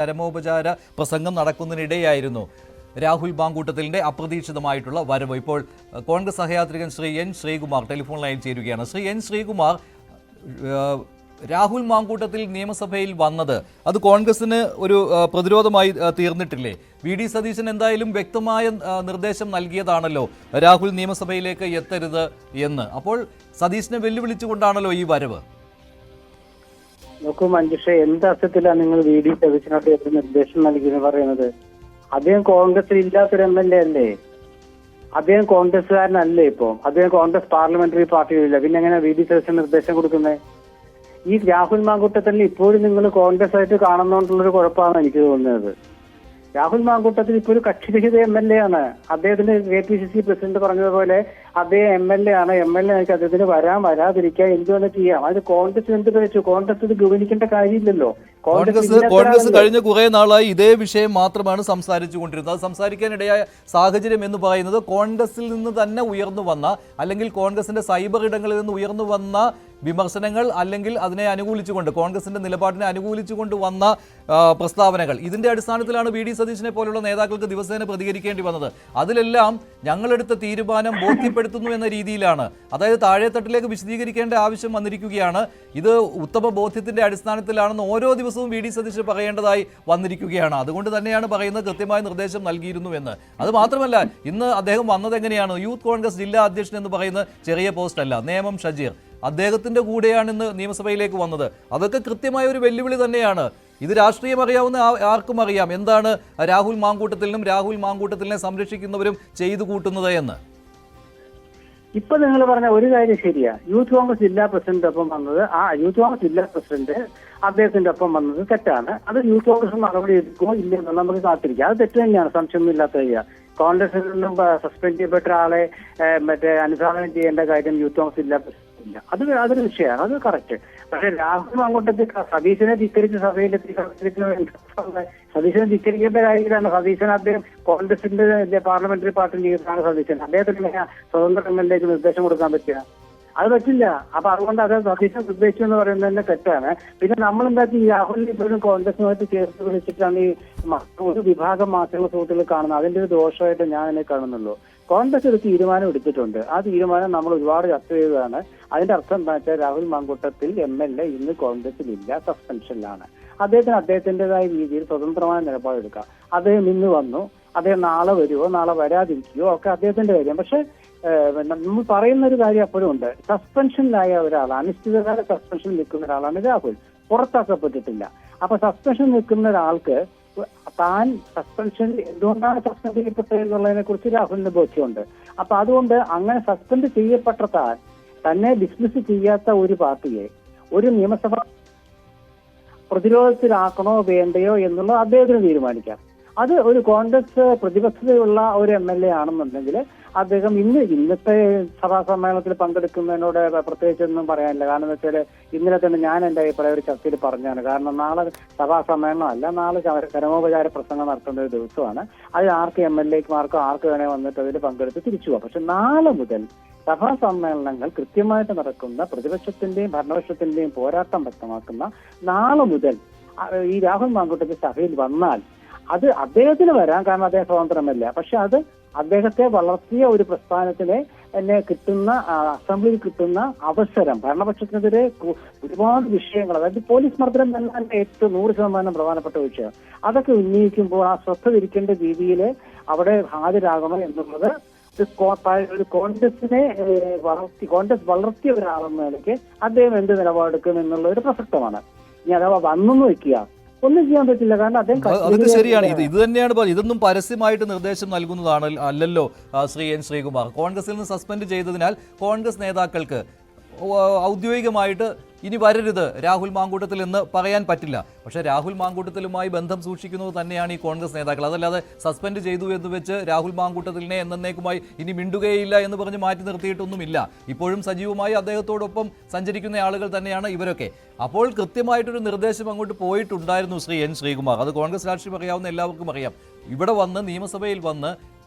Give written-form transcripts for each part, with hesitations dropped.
ചരമോപചാര പ്രസംഗം നടക്കുന്നതിനിടെയായിരുന്നു രാഹുൽ മാങ്കൂട്ടത്തിലിന്റെ അപ്രതീക്ഷിതമായിട്ടുള്ള വരവ്. ഇപ്പോൾ കോൺഗ്രസ് സഹയാത്രികൻ Shri N Sreekumar telephone line ചേരുകയാണ്. ശ്രീ എൻ ശ്രീകുമാർ, രാഹുൽ മാങ്കൂട്ടത്തിൽ നിയമസഭയിൽ വന്നത് അത് കോൺഗ്രസിന് ഒരു പ്രതിരോധമായി തീർന്നിട്ടില്ലേ? വി ഡി സതീശൻ എന്തായാലും വ്യക്തമായ നിർദ്ദേശം നൽകിയതാണല്ലോ രാഹുൽ നിയമസഭയിലേക്ക് എത്തരുത് എന്ന്. അപ്പോൾ സതീശനെ വെല്ലുവിളിച്ചുകൊണ്ടാണല്ലോ ഈ വരവ്. നോക്കൂ മഞ്ജുഷ, എന്ത് അർത്ഥത്തിലാണ് നിങ്ങൾ വി ഡി സതീശനോട് നിർദ്ദേശം നൽകിയെന്ന് പറയുന്നത്? അദ്ദേഹം കോൺഗ്രസിൽ ഇല്ലാത്തൊരു എം എൽ എ അല്ലേ? അദ്ദേഹം കോൺഗ്രസ്സുകാരനല്ലേ? ഇപ്പൊ അദ്ദേഹം കോൺഗ്രസ് പാർലമെന്ററി പാർട്ടിയിലില്ല, പിന്നെ എങ്ങനെ വി ഡി സതീശൻ നിർദ്ദേശം കൊടുക്കുന്നത്? ഈ രാഹുൽ മാങ്കൂട്ടത്തിൽ ഇപ്പോഴും നിങ്ങൾ കോൺഗ്രസ് ആയിട്ട് കാണുന്നോണ്ടുള്ളൊരു കുഴപ്പമാണ് എനിക്ക് തോന്നുന്നത്. രാഹുൽ മാങ്കൂട്ടത്തിൽ ഇപ്പോൾ ഒരു കക്ഷിരഹിത എം എൽ എ ആണ്. അദ്ദേഹത്തിന് KPCC പ്രസിഡന്റ് പറഞ്ഞതുപോലെ അദ്ദേഹം എം എൽ എ ആണ്. എം എൽ എ ആയിട്ട് അദ്ദേഹത്തിന് വരാതിരിക്കാൻ എന്തുകൊണ്ട് ചെയ്യാം. അത് കോൺഗ്രസ് എന്ത് കഴിച്ചു? കോൺഗ്രസ് ഇത് ഗവനിക്കേണ്ട കാര്യമില്ലല്ലോ. കോൺഗ്രസ് കഴിഞ്ഞ കുറെ നാളായി ഇതേ വിഷയം മാത്രമാണ് സംസാരിച്ചു കൊണ്ടിരുന്നത്. അത് സംസാരിക്കാനിടയായ സാഹചര്യം എന്ന് പറയുന്നത് കോൺഗ്രസിൽ നിന്ന് തന്നെ ഉയർന്നു വന്ന, അല്ലെങ്കിൽ കോൺഗ്രസിന്റെ സൈബർ ഇടങ്ങളിൽ നിന്ന് ഉയർന്നു വന്ന വിമർശനങ്ങൾ, അല്ലെങ്കിൽ അതിനെ അനുകൂലിച്ചുകൊണ്ട് കോൺഗ്രസിന്റെ നിലപാടിനെ അനുകൂലിച്ചുകൊണ്ട് വന്ന പ്രസ്താവനകൾ, ഇതിന്റെ അടിസ്ഥാനത്തിലാണ് വി ഡി സതീശനെ പോലുള്ള നേതാക്കൾക്ക് ദിവസേന പ്രതികരിക്കേണ്ടി വന്നത്. അതിലെല്ലാം ഞങ്ങളെടുത്ത തീരുമാനം ബോധ്യപ്പെടുത്തുന്നു എന്ന രീതിയിലാണ്, അതായത് താഴെത്തട്ടിലേക്ക് വിശദീകരിക്കേണ്ട ആവശ്യം വന്നിരിക്കുകയാണ്. ഇത് ഉത്തമ ബോധ്യത്തിന്റെ അടിസ്ഥാനത്തിലാണെന്ന് ഓരോ ദിവസവും വി ഡി സതീശൻ പറയേണ്ടതായി വന്നിരിക്കുകയാണ്. അതുകൊണ്ട് തന്നെയാണ് പറയുന്നത് കൃത്യമായ നിർദ്ദേശം നൽകിയിരുന്നു എന്ന്. അത് മാത്രമല്ല, ഇന്ന് അദ്ദേഹം വന്നത് എങ്ങനെയാണ്? യൂത്ത് കോൺഗ്രസ് ജില്ലാ അധ്യക്ഷൻ എന്ന് പറയുന്ന ചെറിയ പോസ്റ്റ് അല്ല, നേമം ഷജീർ അദ്ദേഹത്തിന്റെ കൂടെയാണ് ഇന്ന് നിയമസഭയിലേക്ക് വന്നത്. അതൊക്കെ കൃത്യമായ ഒരു വെല്ലുവിളി തന്നെയാണ്. ഇത് രാഷ്ട്രീയം അറിയാവുന്ന ആർക്കും അറിയാം എന്താണ് രാഹുൽ മാങ്കൂട്ടത്തിലും രാഹുൽ മാങ്കൂട്ടത്തിലിനെ സംരക്ഷിക്കുന്നവരും ചെയ്തു കൂട്ടുന്നത് എന്ന്. ഇപ്പൊ നിങ്ങൾ പറഞ്ഞ ഒരു കാര്യം ശരിയാ. യൂത്ത് കോൺഗ്രസ് ജില്ലാ പ്രസിഡന്റ് ഒപ്പം വന്നത്, ആ യൂത്ത് കോൺഗ്രസ് ജില്ലാ പ്രസിഡന്റ് അദ്ദേഹത്തിന്റെ ഒപ്പം വന്നത് തെറ്റാണ്. അത് യൂത്ത് കോൺഗ്രസ് നടപടി എടുക്കുമോ ഇല്ലെന്ന് നമുക്ക് കാത്തിരിക്കാം. അത് തെറ്റ് തന്നെയാണ്, സംശയമൊന്നും ഇല്ലാത്ത കാര്യം. കോൺഗ്രസിൽ നിന്നും സസ്പെൻഡ് ചെയ്യപ്പെട്ട ആളെ അനുധാവനം ചെയ്യേണ്ട കാര്യം യൂത്ത് കോൺഗ്രസ് ജില്ലാ പ്രസിഡന്റ് ഇല്ല. അതൊരു വിഷയമാണ്, അത് കറക്റ്റ്. പക്ഷെ രാഹുൽ മാങ്കൂട്ടത്തിൽ സതീശനെ ധിക്കരിച്ച് സഭയിലെത്തി സതീശനെ ധിക്കരിക്കേണ്ട കാര്യത്തിലാണ്. സതീശൻ അദ്ദേഹം കോൺഗ്രസിന്റെ പാർലമെന്ററി പാർട്ടി ലീഡറാണ് സതീശൻ. അദ്ദേഹത്തിന് സ്വതന്ത്ര എം എൽ എക്ക് നിർദ്ദേശം കൊടുക്കാൻ പറ്റുക? അത് പറ്റില്ല. അപ്പൊ അതുകൊണ്ട് അത് സതീശൻ നിർദ്ദേശിച്ചു എന്ന് പറയുന്നത് തന്നെ തെറ്റാണ്. പിന്നെ നമ്മളെന്താക്കി രാഹുലിനെ ഇപ്പോഴും കോൺഗ്രസുമായിട്ട് ചേർത്ത് വിളിച്ചിട്ടാണ് ഈ ഒരു വിഭാഗം മാധ്യമ സുഹൃത്തുക്കൾ കാണുന്നത്. അതിന്റെ ഒരു ദോഷമായിട്ട് ഞാൻ അതിനെ കാണുന്നുള്ളൂ. കോൺഗ്രസ് ഒരു തീരുമാനം എടുത്തിട്ടുണ്ട്. ആ തീരുമാനം നമ്മൾ ഒരുപാട് ചർച്ച ചെയ്തതാണ്. അതിന്റെ അർത്ഥം എന്താ വെച്ചാൽ Rahul Mamkootathil M L A ഇന്ന് കോൺഗ്രസിലില്ല, സസ്പെൻഷനിലാണ്. അദ്ദേഹത്തിന് അദ്ദേഹത്തിൻ്റെതായ രീതിയിൽ സ്വതന്ത്രമായ നിലപാടെടുക്കാം. അദ്ദേഹം ഇന്ന് വന്നു, അദ്ദേഹം നാളെ വരുമോ നാളെ വരാതിരിക്കുകയോ ഒക്കെ അദ്ദേഹത്തിന്റെ കാര്യം. പക്ഷെ നമ്മൾ പറയുന്ന ഒരു കാര്യം അപ്പോഴും ഉണ്ട്, സസ്പെൻഷനിലായ ഒരാളാണ്, അനിശ്ചിതകാല സസ്പെൻഷൻ നിൽക്കുന്ന ഒരാളാണ് രാഹുൽ, പുറത്താക്കപ്പെട്ടിട്ടില്ല. അപ്പൊ സസ്പെൻഷൻ നിൽക്കുന്ന ഒരാൾക്ക് താൻ സസ്പെൻഷൻ എന്തുകൊണ്ടാണ് സസ്പെൻഡ് ചെയ്യപ്പെട്ടത് എന്നുള്ളതിനെ കുറിച്ച് രാഹുലിന് ബോധ്യമുണ്ട്. അപ്പൊ അതുകൊണ്ട് അങ്ങനെ സസ്പെൻഡ് ചെയ്യപ്പെട്ട താൻ തന്നെ ഡിസ്മിസ് ചെയ്യാത്ത ഒരു പാർട്ടിയെ ഒരു നിയമസഭ പ്രതിരോധത്തിലാക്കണോ വേണ്ടയോ എന്നുള്ളത് അദ്ദേഹത്തിന് തീരുമാനിക്കാം. അത് ഒരു കോൺഗ്രസ് പ്രതിബദ്ധതയുള്ള ഒരു എം എൽ എ ആണെന്നുണ്ടെങ്കിൽ അദ്ദേഹം ഇന്നത്തെ സഭാ സമ്മേളനത്തിൽ പങ്കെടുക്കുന്നതിനോട് പ്രത്യേകിച്ചൊന്നും പറയാനില്ല. കാരണം എന്താ വെച്ചാൽ ഇന്നലെ തന്നെ ഞാൻ എൻ്റെ അഭിപ്രായം ഒരു ചർച്ചയിൽ പറഞ്ഞാണ്. കാരണം നാളെ സഭാ സമ്മേളനം അല്ല, നാളെ ചരമോപചാര പ്രസംഗം നടത്തേണ്ട ഒരു ദിവസമാണ്. അത് ആർക്ക് എം എൽ എമാർക്കോ ആർക്ക് വേണേ വന്നിട്ട് അതിൽ പങ്കെടുത്ത് തിരിച്ചു പോകാം. പക്ഷെ നാളെ മുതൽ സഭാ സമ്മേളനങ്ങൾ കൃത്യമായിട്ട് നടക്കുന്ന പ്രതിപക്ഷത്തിന്റെയും ഭരണപക്ഷത്തിന്റെയും പോരാട്ടം വ്യക്തമാക്കുന്ന നാളെ മുതൽ ഈ രാഹുൽ മാങ്കൂട്ടത്തിൽ സഭയിൽ വന്നാൽ അത് അദ്ദേഹത്തിന് വരാം, കാരണം അദ്ദേഹം സ്വതന്ത്രമല്ല. പക്ഷെ അത് അദ്ദേഹത്തെ വളർത്തിയ ഒരു പ്രസ്ഥാനത്തിന് എന്നെ കിട്ടുന്ന അസംബ്ലിയിൽ കിട്ടുന്ന അവസരം, ഭരണപക്ഷത്തിനെതിരെ ഒരുപാട് വിഷയങ്ങൾ, അതായത് പോലീസ് മർദ്ദനം തന്നെ ഏറ്റവും 100% പ്രധാനപ്പെട്ട വിഷയം, അതൊക്കെ ഉന്നയിക്കുമ്പോൾ ആ ശ്രദ്ധ തിരിക്കേണ്ട രീതിയിൽ അവിടെ ഹാജരാകണം എന്നുള്ളത് ഒരു കോൺഗ്രസിനെ കോൺഗ്രസ് വളർത്തിയ ഒരാളെന്ന നിലയ്ക്ക് അദ്ദേഹം എന്ത് നിലപാടെടുക്കും എന്നുള്ള ഒരു പ്രസക്തമാണ്. ഇനി അഥവാ വന്നെന്ന് വെക്കുക, ഒന്നും ചെയ്യാൻ പറ്റില്ല. കാരണം അതൊക്കെ ശരിയാണ്. ഇത് തന്നെയാണ് ഇതൊന്നും പരസ്യമായിട്ട് നിർദ്ദേശം നൽകുന്നതാണ് അല്ലല്ലോ ശ്രീ എൻ ശ്രീകുമാർ. കോൺഗ്രസിൽ നിന്ന് സസ്പെൻഡ് ചെയ്തതിനാൽ കോൺഗ്രസ് നേതാക്കൾക്ക് ഔദ്യോഗികമായിട്ട് ഇനി വരരുത് രാഹുൽ മാങ്കൂട്ടത്തിൽ എന്ന് പറയാൻ പറ്റില്ല. പക്ഷേ രാഹുൽ മാങ്കൂട്ടത്തിലുമായി ബന്ധം സൂക്ഷിക്കുന്നത് തന്നെയാണ് ഈ കോൺഗ്രസ് നേതാക്കൾ. അതല്ലാതെ സസ്പെൻഡ് ചെയ്തു എന്ന് വെച്ച് രാഹുൽ മാങ്കൂട്ടത്തിലിനെ എന്നേക്കുമായി ഇനി മിണ്ടുകയില്ല എന്ന് പറഞ്ഞ് മാറ്റി നിർത്തിയിട്ടൊന്നുമില്ല. ഇപ്പോഴും സജീവമായി അദ്ദേഹത്തോടൊപ്പം സഞ്ചരിക്കുന്ന ആളുകൾ തന്നെയാണ് ഇവരൊക്കെ. അപ്പോൾ കൃത്യമായിട്ടൊരു നിർദ്ദേശം അങ്ങോട്ട് പോയിട്ടുണ്ടായിരുന്നു ശ്രീ എൻ ശ്രീകുമാർ. അത് കോൺഗ്രസ് രാഷ്ട്രീയം അറിയാവുന്ന എല്ലാവർക്കും അറിയാം. ഇവിടെ വന്ന് നിയമസഭയിൽ വന്ന്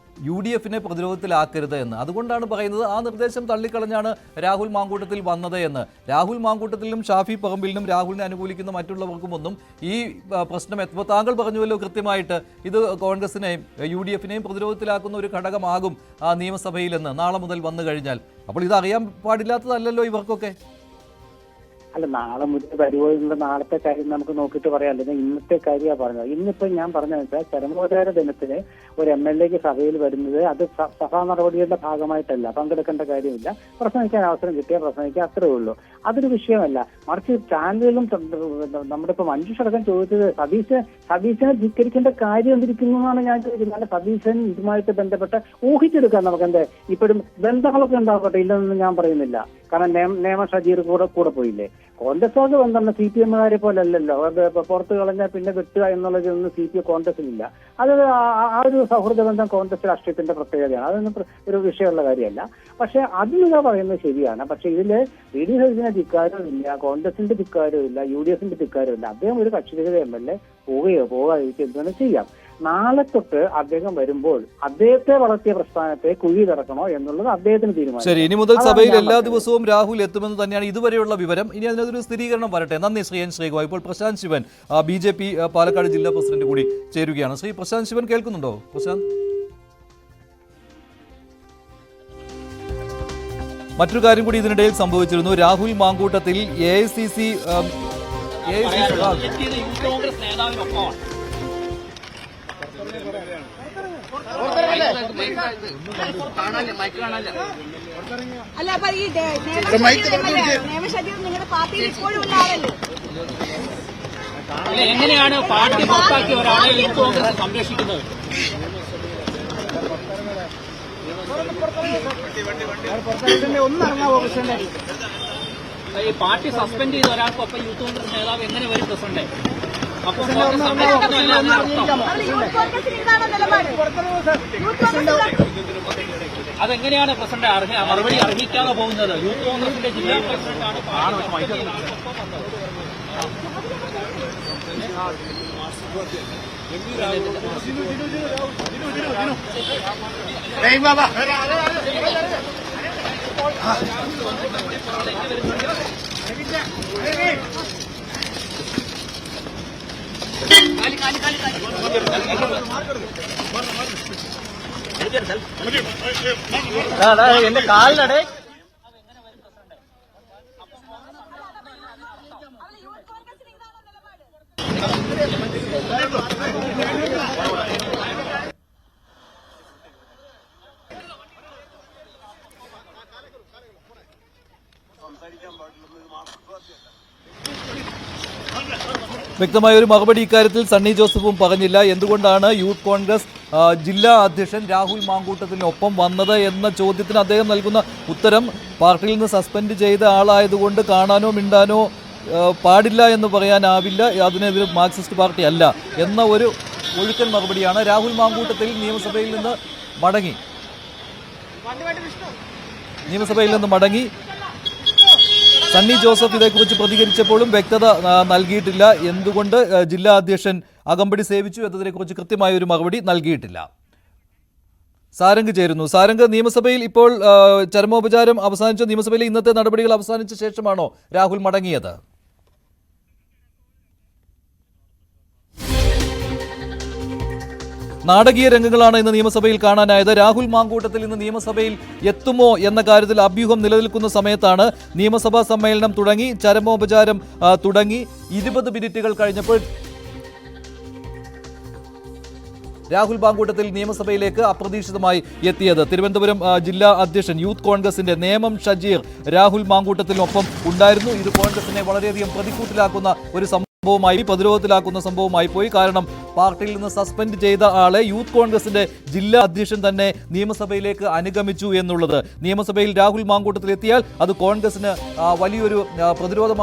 UDF-നെ പ്രതിരോധത്തിലാക്കരുത് എന്ന്. അതുകൊണ്ടാണ് പറയുന്നത് ആ നിർദ്ദേശം തള്ളിക്കളഞ്ഞാണ് രാഹുൽ മാങ്കൂട്ടത്തിൽ വന്നത് എന്ന്. രാഹുൽ മാങ്കൂട്ടത്തിലും ഷാഫി പറമ്പിലിനും രാഹുലിനെ അനുകൂലിക്കുന്ന മറ്റുള്ളവർക്കുമൊന്നും ഈ പ്രശ്നം എത്തുമ്പോൾ താങ്കൾ പറഞ്ഞുവല്ലോ കൃത്യമായിട്ട്, ഇത് കോൺഗ്രസിനെയും UDF-നെയും പ്രതിരോധത്തിലാക്കുന്ന ഒരു ഘടകമാകും നിയമസഭയിലെന്ന് നാളെ മുതൽ വന്നു കഴിഞ്ഞാൽ. അപ്പോൾ ഇത് അറിയാൻ പാടില്ലാത്തതല്ലല്ലോ ഇവർക്കൊക്കെ. അല്ല, നാളെ മുതൽ വരുമ്പോഴുള്ള നാളത്തെ കാര്യം നമുക്ക് നോക്കിയിട്ട് പറയാം. അല്ലെങ്കിൽ ഇന്നത്തെ കാര്യമാണ് പറഞ്ഞത്. ഇന്നിപ്പോൾ ഞാൻ പറഞ്ഞതെന്ന് വെച്ചാൽ ചരമോപചാര ദിനത്തിന് ഒരു MLA സഭയിൽ വരുന്നത് അത് സഭാ നടപടികളുടെ ഭാഗമായിട്ടല്ല, പങ്കെടുക്കേണ്ട കാര്യമില്ല. പ്രസംഗിക്കാൻ അവസരം കിട്ടിയാൽ പ്രസംഗിക്കുക, അത്രേ ഉള്ളൂ. അതൊരു വിഷയമല്ല. മറിച്ച് ചാനലുകളും നമ്മുടെ ഇപ്പൊ മഞ്ജുഷടക്കം ചോദിച്ചത് സതീശനെ ധിക്കരിക്കേണ്ട കാര്യം എന്തിരിക്കുന്നു എന്നാണ് ഞാൻ ചോദിക്കുന്നത്. അല്ല, സതീശൻ ഇതുമായിട്ട് ബന്ധപ്പെട്ട് ഊഹിച്ചെടുക്കാം. നമുക്ക് എന്താ ഇപ്പോഴും ബന്ധങ്ങളൊക്കെ ഉണ്ടാവട്ടെ, ഇല്ലെന്ന് ഞാൻ പറയുന്നില്ല. കാരണം നേമ ഷജീർ കൂടെ പോയില്ലേ. കോൺഗ്രസ്സുകാർക്ക് ബന്ധം CPM-കാരെ പോലെ അല്ലല്ലോ. പുറത്ത് കളഞ്ഞാൽ പിന്നെ വെട്ടുക എന്നുള്ളതൊന്നും കോൺഗ്രസിനില്ല. അത് ആ ഒരു സൗഹൃദ ബന്ധം കോൺഗ്രസ് രാഷ്ട്രീയത്തിന്റെ പ്രത്യേകതയാണ്. അതൊന്നും ഒരു വിഷയമുള്ള കാര്യമല്ല. പക്ഷെ അതിനുള്ള പറയുന്നത് ശരിയാണ്. പക്ഷെ ഇതില് VD സതീശന് ധിക്കാരവും ഇല്ല, കോൺഗ്രസിന്റെ ധിക്കാരവും ഇല്ല, UDF-ന്റെ ധിക്കാരവും ഇല്ല. അദ്ദേഹം ഒരു കക്ഷിരഹിത MLA പോകാതിരിക്കുക എന്താണ് ചെയ്യാം. നാളെ തൊട്ട് അദ്ദേഹം വരുമ്പോൾ അദ്ദേഹത്തെ വളർത്തിയ പ്രസ്ഥാനത്തെ കുഴി കിടക്കണോ എന്നുള്ളത് അദ്ദേഹത്തിന് തീരുമാനം. ശരി, ഇനി മുതൽ സഭയിൽ എല്ലാ ദിവസവും രാഹുൽ എത്തുമെന്ന് തന്നെയാണ് ഇതുവരെയുള്ള വിവരം. ഇനി അതിനൊരു സ്ഥിരീകരണം വരട്ടെ. നന്ദി ശ്രീ N. ശ്രീകുമാർ. ഇപ്പോൾ പ്രശാന്ത് ശിവൻ BJP പാലക്കാട് ജില്ലാ പ്രസിഡന്റ് കൂടി ചേരുകയാണ്. ശ്രീ പ്രശാന്ത് ശിവൻ കേൾക്കുന്നുണ്ടോ? പ്രശാന്ത്, മറ്റൊരു കാര്യം കൂടി ഇതിനിടയിൽ സംഭവിച്ചിരുന്നു. രാഹുൽ മാങ്കൂട്ടത്തിൽ AICC അല്ല, അപ്പൊ ഈ നിയമശരീരം നിങ്ങളുടെ പാർട്ടിയിൽ ഇപ്പോഴും ഉള്ള ആളല്ലേ? എങ്ങനെയാണ് പാർട്ടി പുറത്താക്കിയ ഒരാളെ യൂത്ത് കോൺഗ്രസ് സംരക്ഷിക്കുന്നത്? ഈ പാർട്ടി സസ്പെൻഡ് ചെയ്ത ഒരാൾക്കൊപ്പം യൂത്ത് കോൺഗ്രസ് നേതാവ് എങ്ങനെ വരും പ്രസിഡന്റ്? അപ്പോൾ അതെങ്ങനെയാണ് പ്രസിഡന്റ് മറുപടി അറിയിക്കാതെ പോകുന്നത്? യൂത്ത് കോൺഗ്രസിന്റെ ജില്ലാ പ്രസിഡന്റാണ്. എന്റെ കാലിനടെ വ്യക്തമായ ഒരു മറുപടി ഇക്കാര്യത്തിൽ സണ്ണി ജോസഫും പറഞ്ഞില്ല. എന്തുകൊണ്ടാണ് യൂത്ത് കോൺഗ്രസ് ജില്ലാ അധ്യക്ഷൻ രാഹുൽ മാങ്കൂട്ടത്തിനൊപ്പം വന്നത് എന്ന ചോദ്യത്തിന് അദ്ദേഹം നൽകുന്ന ഉത്തരം പാർട്ടിയിൽ നിന്ന് സസ്പെൻഡ് ചെയ്ത ആളായതുകൊണ്ട് കാണാനോ മിണ്ടാനോ പാടില്ല എന്ന് പറയാനാവില്ല, അതിനെതിരെ മാർക്സിസ്റ്റ് പാർട്ടി അല്ല എന്ന ഒരു ഒഴുക്കൻ മറുപടിയാണ്. രാഹുൽ മാങ്കൂട്ടത്തിൽ നിയമസഭയിൽ നിന്ന് മടങ്ങി സണ്ണി ജോസഫ് ഇതേക്കുറിച്ച് പ്രതികരിച്ചപ്പോഴും വ്യക്തത നൽകിയിട്ടില്ല. എന്തുകൊണ്ട് ജില്ലാ അധ്യക്ഷൻ അകമ്പടി സേവിച്ചു എന്നതിനെക്കുറിച്ച് കൃത്യമായ ഒരു മറുപടി നൽകിയിട്ടില്ല. സാരംഗ് ചേരുന്നു. സാരംഗ്, നിയമസഭയിൽ ഇപ്പോൾ ചരമോപചാരം അവസാനിച്ച നിയമസഭയിലെ ഇന്നത്തെ നടപടികൾ അവസാനിച്ച ശേഷമാണോ രാഹുൽ മടങ്ങിയത്? നാടകീയ രംഗങ്ങളാണ് ഇന്ന് നിയമസഭയിൽ കാണാനായത്. രാഹുൽ മാങ്കൂട്ടത്തിൽ ഇന്ന് നിയമസഭയിൽ എത്തുമോ എന്ന കാര്യത്തിൽ അഭ്യൂഹം നിലനിൽക്കുന്ന സമയത്താണ് നിയമസഭാ സമ്മേളനം തുടങ്ങി, ചരമോപചാരം തുടങ്ങി. 20 മിനിറ്റുകൾ കഴിഞ്ഞപ്പോൾ രാഹുൽ മാങ്കൂട്ടത്തിൽ നിയമസഭയിലേക്ക് അപ്രതീക്ഷിതമായി എത്തിയത്. തിരുവനന്തപുരം ജില്ലാ അധ്യക്ഷൻ യൂത്ത് കോൺഗ്രസിന്റെ നേമം ഷജീർ രാഹുൽ മാങ്കൂട്ടത്തിനൊപ്പം ഉണ്ടായിരുന്നു. ഇത് കോൺഗ്രസിനെ വളരെയധികം പ്രതിക്കൂട്ടിലാക്കുന്ന ഒരു പ്രതിരോധത്തിലാക്കുന്ന സംഭവമായി പോയി. കാരണം പാർട്ടിയിൽ നിന്ന് സസ്പെൻഡ് ചെയ്ത ആളെ യൂത്ത് കോൺഗ്രസിന്റെ ജില്ലാ അധ്യക്ഷൻ തന്നെ നിയമസഭയിലേക്ക് അനുഗമിച്ചു എന്നുള്ളത്. നിയമസഭയിൽ രാഹുൽ മാങ്കൂട്ടത്തിൽ എത്തിയാൽ അത് കോൺഗ്രസിന് വലിയൊരു പ്രതിരോധമായി